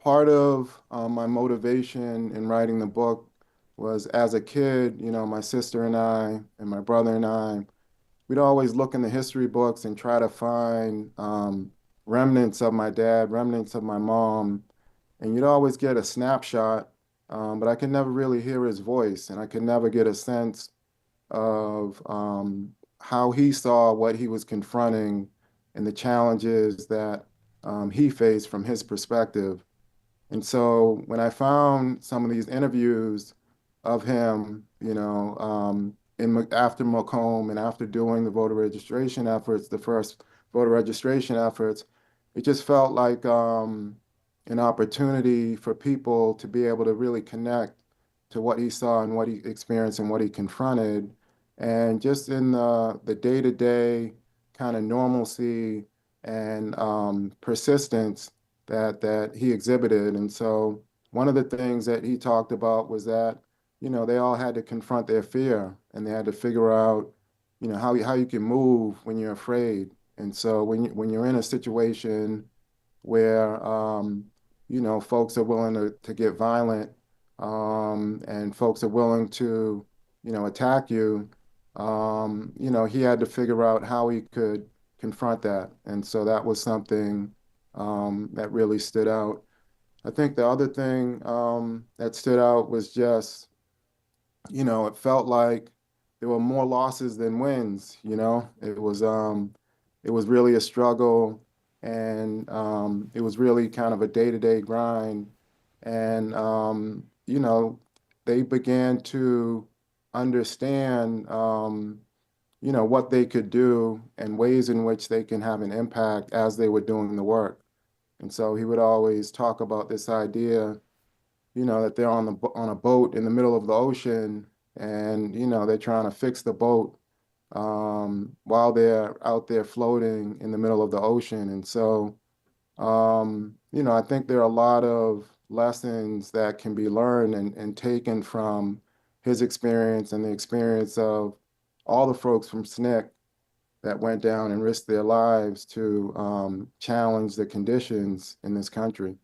part of my motivation in writing the book was as a kid, my sister and I and my brother and I, we'd always look in the history books and try to find remnants of my dad, remnants of my mom, and you'd always get a snapshot, but I could never really hear his voice, and I could never get a sense of how he saw what he was confronting and the challenges that he faced from his perspective. And so when I found some of these interviews of him, after Macomb and after doing the voter registration efforts, the first voter registration efforts, it just felt like an opportunity for people to be able to really connect to what he saw and what he experienced and what he confronted. And just in the day-to-day kind of normalcy and persistence that he exhibited. And so one of the things that he talked about was that, they all had to confront their fear and they had to figure out, how you can move when you're afraid. And so when you're in a situation where, folks are willing to get violent, and folks are willing to, attack you, he had to figure out how he could confront that. And so that was something that really stood out. I think the other thing that stood out was just, it felt like there were more losses than wins, it was really a struggle and it was really kind of a day-to-day grind. And they began to understand what they could do and ways in which they can have an impact as they were doing the work. And so he would always talk about this idea, that they're on a boat in the middle of the ocean, and they're trying to fix the boat while they're out there floating in the middle of the ocean. And so, I think there are a lot of lessons that can be learned and taken from his experience and the experience of all the folks from SNCC that went down and risked their lives to challenge the conditions in this country.